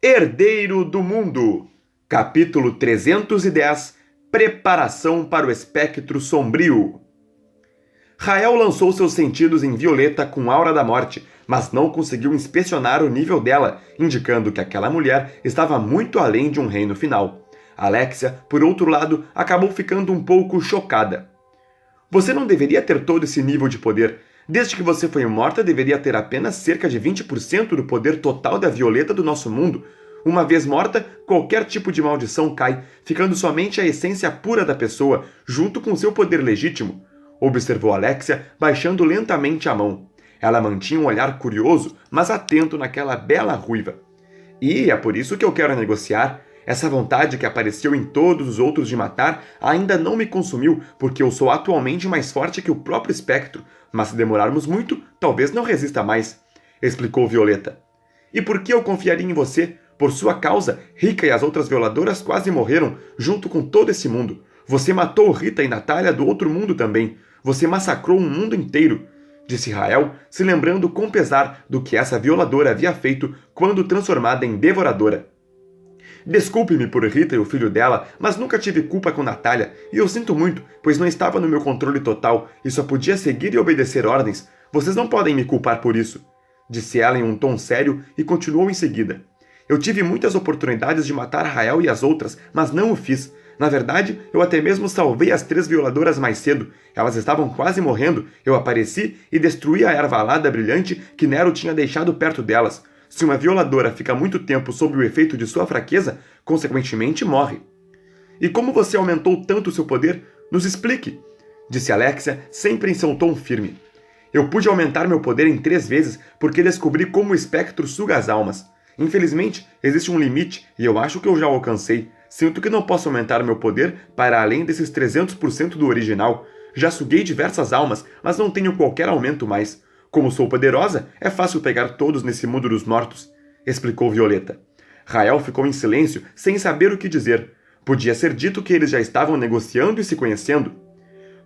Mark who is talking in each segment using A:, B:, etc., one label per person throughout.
A: Herdeiro do Mundo, capítulo 310, Preparação para o Espectro Sombrio. Rael lançou seus sentidos em Violeta com aura da morte, mas não conseguiu inspecionar o nível dela, indicando que aquela mulher estava muito além de um reino final. Alexia, por outro lado, acabou ficando um pouco chocada. Você não deveria ter todo esse nível de poder. Desde que você foi morta, deveria ter apenas cerca de 20% do poder total da Violeta do nosso mundo. Uma vez morta, qualquer tipo de maldição cai, ficando somente a essência pura da pessoa, junto com seu poder legítimo. Observou Alexia, baixando lentamente a mão. Ela mantinha um olhar curioso, mas atento naquela bela ruiva. E é por isso que eu quero negociar. Essa vontade que apareceu em todos os outros de matar ainda não me consumiu, porque eu sou atualmente mais forte que o próprio espectro, mas se demorarmos muito, talvez não resista mais, explicou Violeta. E por que eu confiaria em você? Por sua causa, Rika e as outras violadoras quase morreram, junto com todo esse mundo. Você matou Rita e Natália do outro mundo também. Você massacrou um mundo inteiro, disse Rael, se lembrando com pesar do que essa violadora havia feito quando transformada em devoradora. Desculpe-me por Rita e o filho dela, mas nunca tive culpa com Natália, e eu sinto muito, pois não estava no meu controle total e só podia seguir e obedecer ordens. Vocês não podem me culpar por isso, disse ela em um tom sério e continuou em seguida. Eu tive muitas oportunidades de matar Rael e as outras, mas não o fiz. Na verdade, eu até mesmo salvei as 3 violadoras mais cedo. Elas estavam quase morrendo, eu apareci e destruí a erva alada brilhante que Nero tinha deixado perto delas. Se uma violadora fica muito tempo sob o efeito de sua fraqueza, consequentemente morre. E como você aumentou tanto seu poder? Nos explique, disse Alexia, sempre em seu tom firme. Eu pude aumentar meu poder em 3 vezes porque descobri como o espectro suga as almas. Infelizmente, existe um limite e eu acho que eu já alcancei. Sinto que não posso aumentar meu poder para além desses 300% do original. Já suguei diversas almas, mas não tenho qualquer aumento mais. Como sou poderosa, é fácil pegar todos nesse mundo dos mortos, explicou Violeta. Rael ficou em silêncio, sem saber o que dizer. Podia ser dito que eles já estavam negociando e se conhecendo.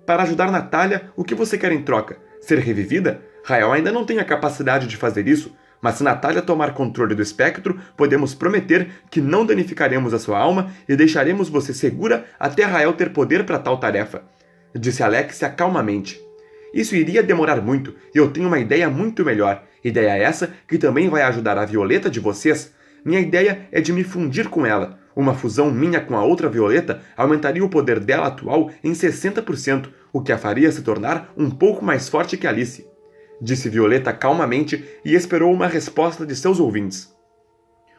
A: Para ajudar Natália, o que você quer em troca? Ser revivida? Rael ainda não tem a capacidade de fazer isso, mas se Natália tomar controle do espectro, podemos prometer que não danificaremos a sua alma e deixaremos você segura até Rael ter poder para tal tarefa, disse Alexia calmamente. Isso iria demorar muito, e eu tenho uma ideia muito melhor. Ideia essa que também vai ajudar a Violeta de vocês. Minha ideia é de me fundir com ela. Uma fusão minha com a outra Violeta aumentaria o poder dela atual em 60%, o que a faria se tornar um pouco mais forte que Alice, disse Violeta calmamente e esperou uma resposta de seus ouvintes.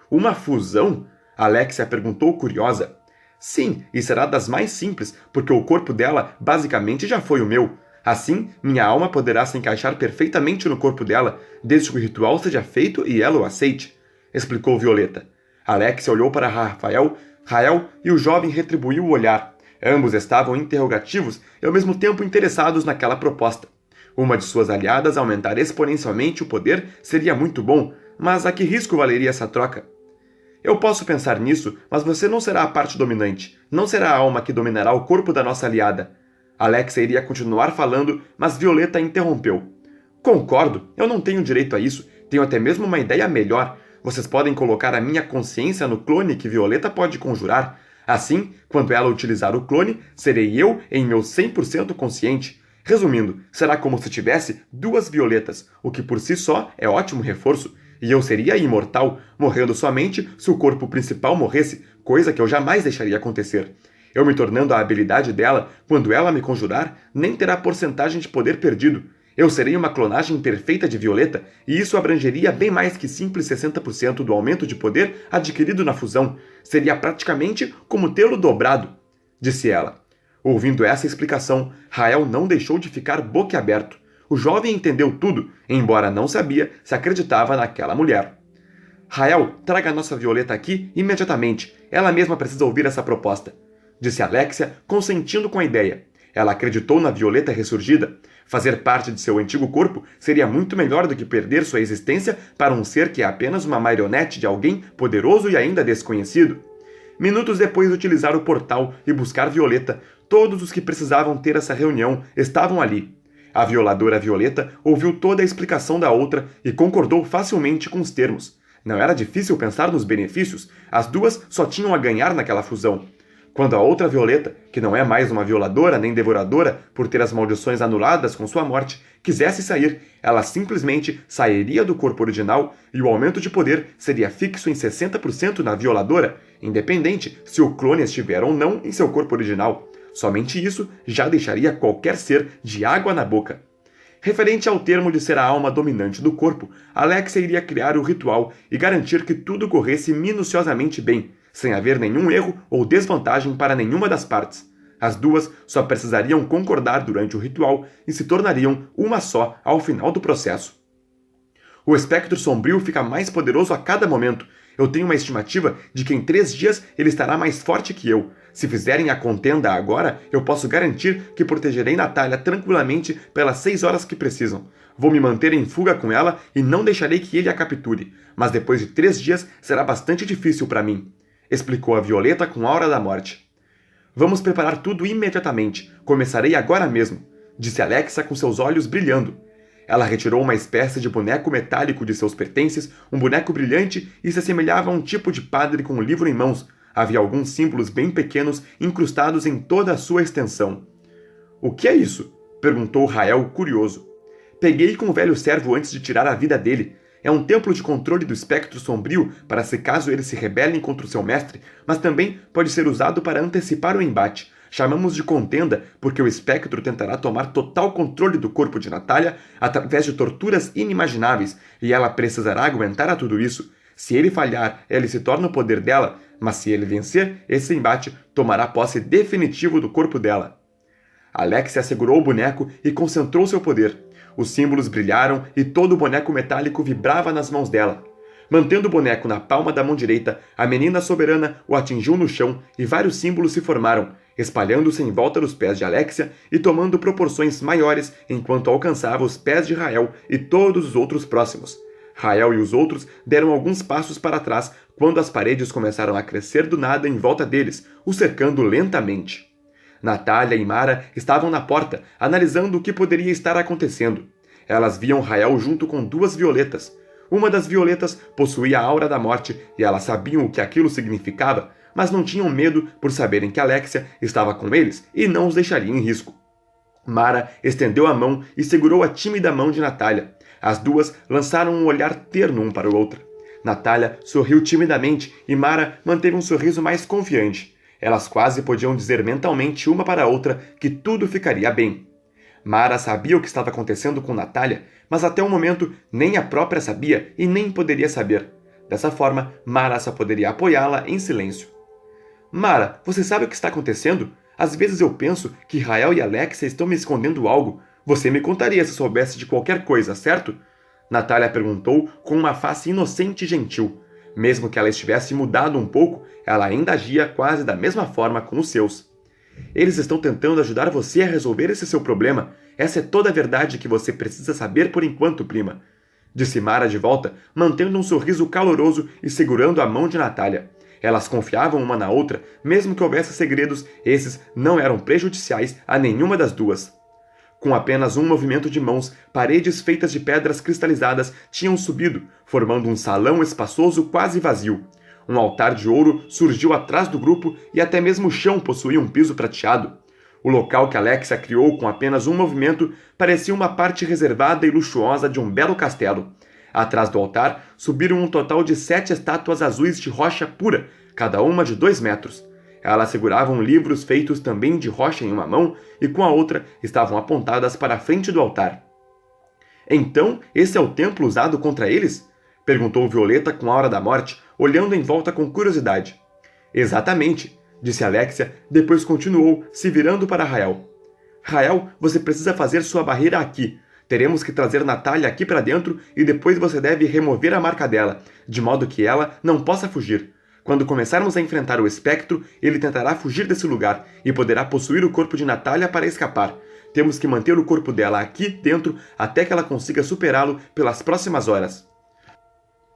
A: Uma fusão? Alexia perguntou curiosa. Sim, e será das mais simples, porque o corpo dela basicamente já foi o meu. Assim, minha alma poderá se encaixar perfeitamente no corpo dela, desde que o ritual seja feito e ela o aceite, explicou Violeta. Alexia olhou para Rael e o jovem retribuiu o olhar. Ambos estavam interrogativos e ao mesmo tempo interessados naquela proposta. Uma de suas aliadas aumentar exponencialmente o poder seria muito bom, mas a que risco valeria essa troca? Eu posso pensar nisso, mas você não será a parte dominante. Não será a alma que dominará o corpo da nossa aliada. Alexia iria continuar falando, mas Violeta interrompeu. Concordo, eu não tenho direito a isso. Tenho até mesmo uma ideia melhor. Vocês podem colocar a minha consciência no clone que Violeta pode conjurar. Assim, quando ela utilizar o clone, serei eu em meu 100% consciente. Resumindo, será como se tivesse 2 Violetas, o que por si só é ótimo reforço. E eu seria imortal, morrendo somente se o corpo principal morresse, coisa que eu jamais deixaria acontecer. Eu me tornando a habilidade dela, quando ela me conjurar, nem terá porcentagem de poder perdido. Eu serei uma clonagem perfeita de Violeta, e isso abrangeria bem mais que simples 60% do aumento de poder adquirido na fusão. Seria praticamente como tê-lo dobrado, disse ela. Ouvindo essa explicação, Rael não deixou de ficar boquiaberto. O jovem entendeu tudo, embora não sabia se acreditava naquela mulher. Rael, traga a nossa Violeta aqui imediatamente. Ela mesma precisa ouvir essa proposta, disse Alexia, consentindo com a ideia. Ela acreditou na Violeta ressurgida. Fazer parte de seu antigo corpo seria muito melhor do que perder sua existência para um ser que é apenas uma marionete de alguém poderoso e ainda desconhecido. Minutos depois de utilizar o portal e buscar Violeta, todos os que precisavam ter essa reunião estavam ali. A violadora Violeta ouviu toda a explicação da outra e concordou facilmente com os termos. Não era difícil pensar nos benefícios, as duas só tinham a ganhar naquela fusão. Quando a outra Violeta, que não é mais uma violadora nem devoradora por ter as maldições anuladas com sua morte, quisesse sair, ela simplesmente sairia do corpo original e o aumento de poder seria fixo em 60% na violadora, independente se o clone estiver ou não em seu corpo original. Somente isso já deixaria qualquer ser de água na boca. Referente ao termo de ser a alma dominante do corpo, Alexia iria criar o ritual e garantir que tudo corresse minuciosamente bem, sem haver nenhum erro ou desvantagem para nenhuma das partes. As duas só precisariam concordar durante o ritual e se tornariam uma só ao final do processo. O espectro sombrio fica mais poderoso a cada momento. Eu tenho uma estimativa de que em 3 dias ele estará mais forte que eu. Se fizerem a contenda agora, eu posso garantir que protegerei Natália tranquilamente pelas 6 horas que precisam. Vou me manter em fuga com ela e não deixarei que ele a capture. Mas depois de 3 dias será bastante difícil para mim, explicou a Violeta com aura da morte. Vamos preparar tudo imediatamente. Começarei agora mesmo, disse Alexia com seus olhos brilhando. Ela retirou uma espécie de boneco metálico de seus pertences, um boneco brilhante e se assemelhava a um tipo de padre com um livro em mãos. Havia alguns símbolos bem pequenos incrustados em toda a sua extensão. O que é isso? Perguntou Rael curioso. Peguei com o velho servo antes de tirar a vida dele. É um templo de controle do espectro sombrio para se caso eles se rebelem contra o seu mestre, mas também pode ser usado para antecipar o embate. Chamamos de contenda porque o espectro tentará tomar total controle do corpo de Natália através de torturas inimagináveis e ela precisará aguentar a tudo isso. Se ele falhar, ele se torna o poder dela, mas se ele vencer, esse embate tomará posse definitivo do corpo dela. Alexia segurou o boneco e concentrou seu poder. Os símbolos brilharam e todo o boneco metálico vibrava nas mãos dela. Mantendo o boneco na palma da mão direita, a menina soberana o atingiu no chão e vários símbolos se formaram, espalhando-se em volta dos pés de Alexia e tomando proporções maiores enquanto alcançava os pés de Rael e todos os outros próximos. Rael e os outros deram alguns passos para trás quando as paredes começaram a crescer do nada em volta deles, os cercando lentamente. Natália e Mara estavam na porta, analisando o que poderia estar acontecendo. Elas viam Rael junto com 2 violetas. Uma das violetas possuía a aura da morte e elas sabiam o que aquilo significava, mas não tinham medo por saberem que Alexia estava com eles e não os deixaria em risco. Mara estendeu a mão e segurou a tímida mão de Natália. As duas lançaram um olhar terno um para o outro. Natália sorriu timidamente e Mara manteve um sorriso mais confiante. Elas quase podiam dizer mentalmente uma para a outra que tudo ficaria bem. Mara sabia o que estava acontecendo com Natália, mas até o momento nem a própria sabia e nem poderia saber. Dessa forma, Mara só poderia apoiá-la em silêncio. Mara, você sabe o que está acontecendo? Às vezes eu penso que Rael e Alexia estão me escondendo algo. Você me contaria se soubesse de qualquer coisa, certo? Natália perguntou com uma face inocente e gentil. Mesmo que ela estivesse mudado um pouco, ela ainda agia quase da mesma forma com os seus. Eles estão tentando ajudar você a resolver esse seu problema. Essa é toda a verdade que você precisa saber por enquanto, prima. Disse Mara de volta, mantendo um sorriso caloroso e segurando a mão de Natália. Elas confiavam uma na outra, mesmo que houvesse segredos, esses não eram prejudiciais a nenhuma das duas. Com apenas um movimento de mãos, paredes feitas de pedras cristalizadas tinham subido, formando um salão espaçoso quase vazio. Um altar de ouro surgiu atrás do grupo e até mesmo o chão possuía um piso prateado. O local que Alexia criou com apenas um movimento parecia uma parte reservada e luxuosa de um belo castelo. Atrás do altar subiram um total de 7 estátuas azuis de rocha pura, cada uma de 2 metros. Elas seguravam livros feitos também de rocha em uma mão e com a outra estavam apontadas para a frente do altar. Então, esse é o templo usado contra eles? Perguntou Violeta com a aura da morte, olhando em volta com curiosidade. Exatamente, disse Alexia, depois continuou, se virando para Rael. Rael, você precisa fazer sua barreira aqui. Teremos que trazer Natália aqui para dentro e depois você deve remover a marca dela, de modo que ela não possa fugir. Quando começarmos a enfrentar o espectro, ele tentará fugir desse lugar e poderá possuir o corpo de Natália para escapar. Temos que manter o corpo dela aqui dentro até que ela consiga superá-lo pelas próximas horas.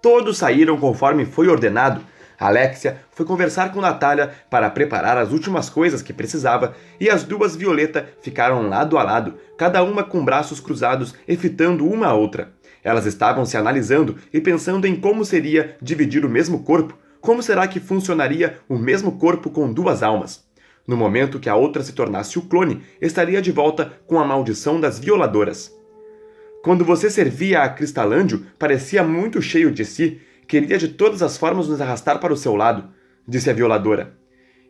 A: Todos saíram conforme foi ordenado. Alexia foi conversar com Natália para preparar as últimas coisas que precisava e as 2 Violeta ficaram lado a lado, cada uma com braços cruzados e fitando uma a outra. Elas estavam se analisando e pensando em como seria dividir o mesmo corpo. Como será que funcionaria o mesmo corpo com duas almas? No momento que a outra se tornasse o clone, estaria de volta com a maldição das violadoras. Quando você servia a Cristalândio, parecia muito cheio de si, queria de todas as formas nos arrastar para o seu lado, disse a violadora.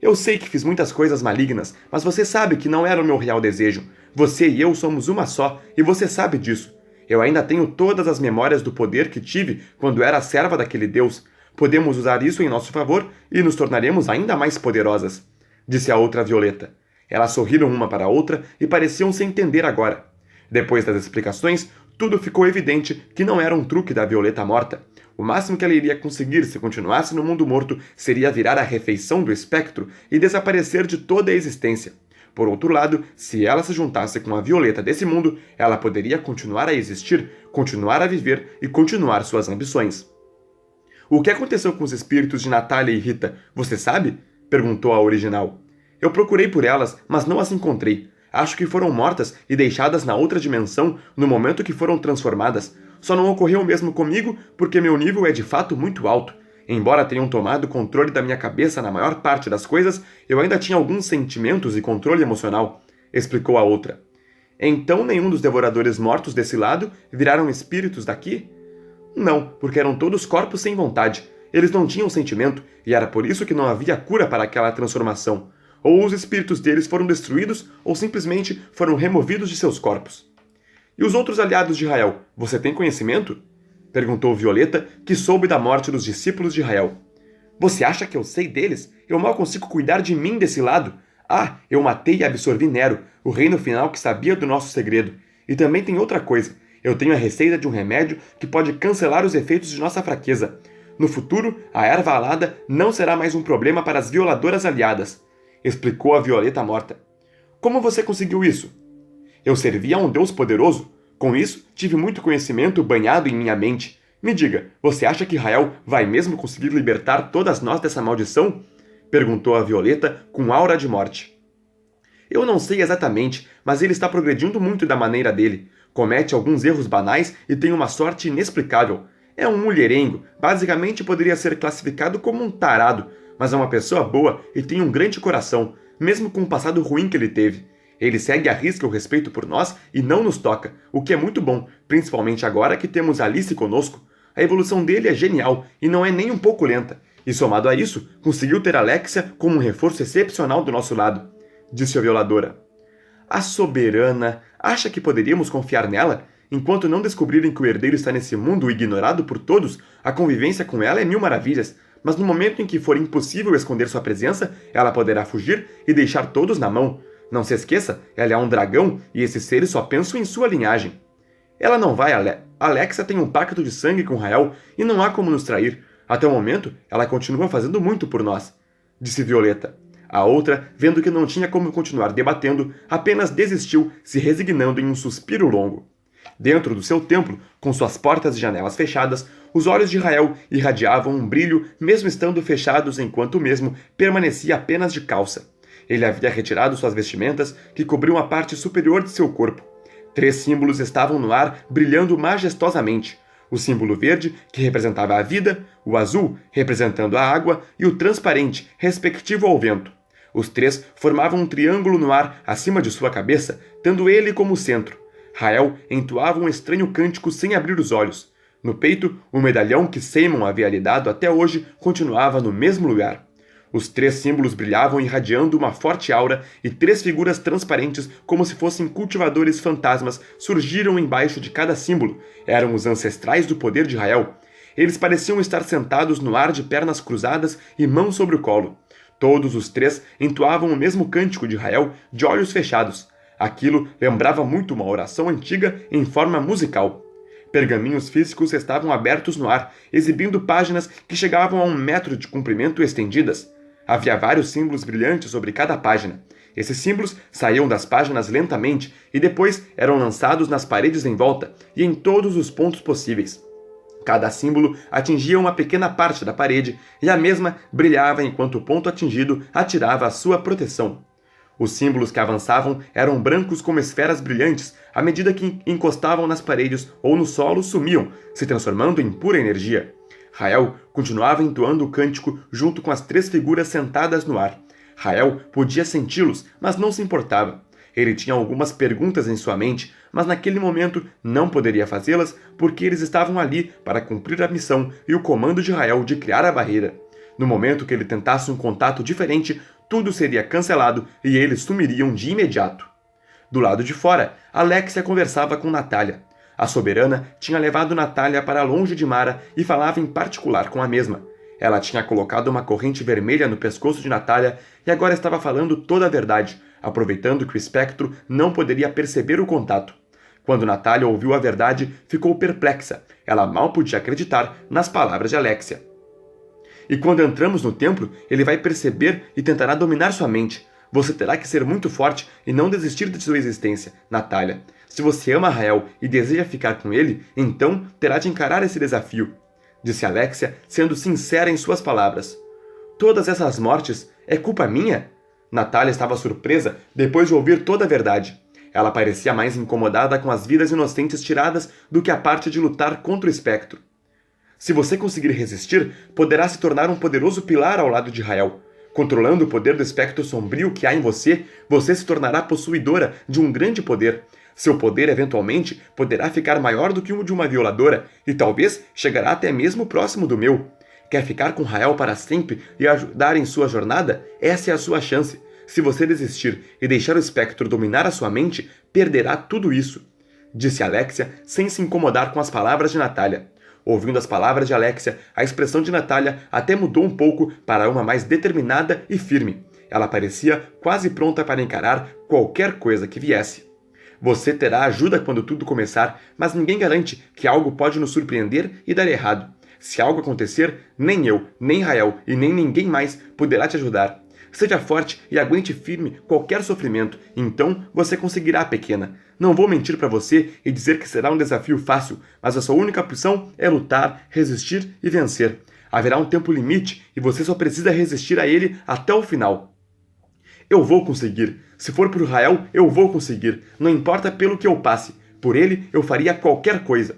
A: Eu sei que fiz muitas coisas malignas, mas você sabe que não era o meu real desejo. Você e eu somos uma só, e você sabe disso. Eu ainda tenho todas as memórias do poder que tive quando era serva daquele Deus. Podemos usar isso em nosso favor e nos tornaremos ainda mais poderosas, disse a outra Violeta. Elas sorriram uma para a outra e pareciam se entender agora. Depois das explicações, tudo ficou evidente que não era um truque da Violeta morta. O máximo que ela iria conseguir se continuasse no mundo morto seria virar a refeição do espectro e desaparecer de toda a existência. Por outro lado, se ela se juntasse com a Violeta desse mundo, ela poderia continuar a existir, continuar a viver e continuar suas ambições. O que aconteceu com os espíritos de Natália e Rita, você sabe? Perguntou a original. Eu procurei por elas, mas não as encontrei. Acho que foram mortas e deixadas na outra dimensão no momento que foram transformadas. Só não ocorreu o mesmo comigo porque meu nível é de fato muito alto. Embora tenham tomado controle da minha cabeça na maior parte das coisas, eu ainda tinha alguns sentimentos e controle emocional, explicou a outra. Então nenhum dos devoradores mortos desse lado viraram espíritos daqui? Não, porque eram todos corpos sem vontade. Eles não tinham sentimento, e era por isso que não havia cura para aquela transformação. Ou os espíritos deles foram destruídos, ou simplesmente foram removidos de seus corpos. E os outros aliados de Rael, você tem conhecimento? Perguntou Violeta, que soube da morte dos discípulos de Rael. Você acha que eu sei deles? Eu mal consigo cuidar de mim desse lado. Ah, eu matei e absorvi Nero, o reino final que sabia do nosso segredo. E também tem outra coisa. Eu tenho a receita de um remédio que pode cancelar os efeitos de nossa fraqueza. No futuro, a erva alada não será mais um problema para as violadoras aliadas, explicou a Violeta morta. Como você conseguiu isso? Eu servia a um Deus poderoso. Com isso, tive muito conhecimento banhado em minha mente. Me diga, você acha que Rael vai mesmo conseguir libertar todas nós dessa maldição? Perguntou a Violeta com aura de morte. Eu não sei exatamente, mas ele está progredindo muito da maneira dele. Comete alguns erros banais e tem uma sorte inexplicável. É um mulherengo, basicamente poderia ser classificado como um tarado, mas é uma pessoa boa e tem um grande coração, mesmo com o passado ruim que ele teve. Ele segue à risca o respeito por nós e não nos toca, o que é muito bom, principalmente agora que temos Alice conosco. A evolução dele é genial e não é nem um pouco lenta. E somado a isso, conseguiu ter Alexia como um reforço excepcional do nosso lado, disse a violadora. A soberana, acha que poderíamos confiar nela? Enquanto não descobrirem que o herdeiro está nesse mundo ignorado por todos, a convivência com ela é mil maravilhas. Mas no momento em que for impossível esconder sua presença, ela poderá fugir e deixar todos na mão. Não se esqueça, ela é um dragão e esses seres só pensam em sua linhagem. Ela não vai, Alexia tem um pacto de sangue com Rael e não há como nos trair. Até o momento, ela continua fazendo muito por nós, disse Violeta. A outra, vendo que não tinha como continuar debatendo, apenas desistiu, se resignando em um suspiro longo. Dentro do seu templo, com suas portas e janelas fechadas, os olhos de Rael irradiavam um brilho, mesmo estando fechados enquanto o mesmo permanecia apenas de calça. Ele havia retirado suas vestimentas, que cobriam a parte superior de seu corpo. 3 símbolos estavam no ar, brilhando majestosamente. O símbolo verde, que representava a vida, o azul, representando a água, e o transparente, respectivo ao vento. Os 3 formavam um triângulo no ar acima de sua cabeça, tendo ele como centro. Rael entoava um estranho cântico sem abrir os olhos. No peito, o medalhão que Seimon havia lhe dado até hoje continuava no mesmo lugar. Os 3 símbolos brilhavam irradiando uma forte aura e 3 figuras transparentes, como se fossem cultivadores fantasmas, surgiram embaixo de cada símbolo. Eram os ancestrais do poder de Rael. Eles pareciam estar sentados no ar de pernas cruzadas e mãos sobre o colo. Todos os 3 entoavam o mesmo cântico de Rael, de olhos fechados. Aquilo lembrava muito uma oração antiga em forma musical. Pergaminhos físicos estavam abertos no ar, exibindo páginas que chegavam a 1 metro de comprimento estendidas. Havia vários símbolos brilhantes sobre cada página. Esses símbolos saíam das páginas lentamente e depois eram lançados nas paredes em volta e em todos os pontos possíveis. Cada símbolo atingia uma pequena parte da parede e a mesma brilhava enquanto o ponto atingido atirava a sua proteção. Os símbolos que avançavam eram brancos como esferas brilhantes, À medida que encostavam nas paredes ou no solo, sumiam, se transformando em pura energia. Rael continuava entoando o cântico junto com as 3 figuras sentadas no ar. Rael podia senti-los, mas não se importava. Ele tinha algumas perguntas em sua mente, mas naquele momento não poderia fazê-las porque eles estavam ali para cumprir a missão e o comando de Rael de criar a barreira. No momento que ele tentasse um contato diferente, tudo seria cancelado e eles sumiriam de imediato. Do lado de fora, Alexia conversava com Natália. A soberana tinha levado Natália para longe de Mara e falava em particular com a mesma. Ela tinha colocado uma corrente vermelha no pescoço de Natália e agora estava falando toda a verdade, aproveitando que o espectro não poderia perceber o contato. Quando Natália ouviu a verdade, ficou perplexa. Ela mal podia acreditar nas palavras de Alexia. E quando entramos no templo, ele vai perceber e tentará dominar sua mente. Você terá que ser muito forte e não desistir de sua existência, Natália. Se você ama Rael e deseja ficar com ele, então terá de encarar esse desafio, disse Alexia, sendo sincera em suas palavras. Todas essas mortes é culpa minha? Natália estava surpresa depois de ouvir toda a verdade. Ela parecia mais incomodada com as vidas inocentes tiradas do que a parte de lutar contra o espectro. Se você conseguir resistir, poderá se tornar um poderoso pilar ao lado de Rael. Controlando o poder do espectro sombrio que há em você, você se tornará possuidora de um grande poder. Seu poder, eventualmente, poderá ficar maior do que o de uma violadora e talvez chegará até mesmo próximo do meu. Quer ficar com Rael para sempre e ajudar em sua jornada? Essa é a sua chance. Se você desistir e deixar o espectro dominar a sua mente, perderá tudo isso, disse Alexia, sem se incomodar com as palavras de Natália. Ouvindo as palavras de Alexia, a expressão de Natália até mudou um pouco para uma mais determinada e firme. Ela parecia quase pronta para encarar qualquer coisa que viesse. Você terá ajuda quando tudo começar, mas ninguém garante que algo pode nos surpreender e dar errado. Se algo acontecer, nem eu, nem Rael e nem ninguém mais poderá te ajudar. Seja forte e aguente firme qualquer sofrimento, então você conseguirá, pequena. Não vou mentir para você e dizer que será um desafio fácil, mas a sua única opção é lutar, resistir e vencer. Haverá um tempo limite e você só precisa resistir a ele até o final. Eu vou conseguir. Se for por Rael, eu vou conseguir. Não importa pelo que eu passe. Por ele, eu faria qualquer coisa.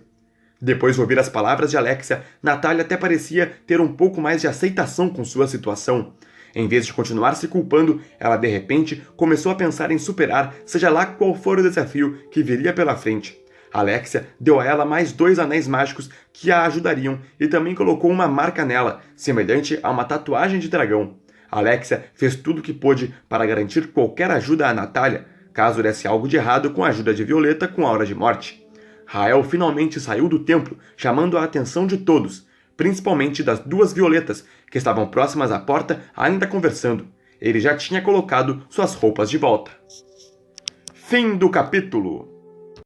A: Depois de ouvir as palavras de Alexia, Natália até parecia ter um pouco mais de aceitação com sua situação. Em vez de continuar se culpando, ela de repente começou a pensar em superar, seja lá qual for o desafio que viria pela frente. Alexia deu a ela mais 2 anéis mágicos que a ajudariam e também colocou uma marca nela, semelhante a uma tatuagem de dragão. Alexia fez tudo o que pôde para garantir qualquer ajuda a Natália, caso desse algo de errado com a ajuda de Violeta com a Hora de Morte. Rael finalmente saiu do templo, chamando a atenção de todos, principalmente das 2 violetas, que estavam próximas à porta ainda conversando. Ele já tinha colocado suas roupas de volta. Fim do capítulo.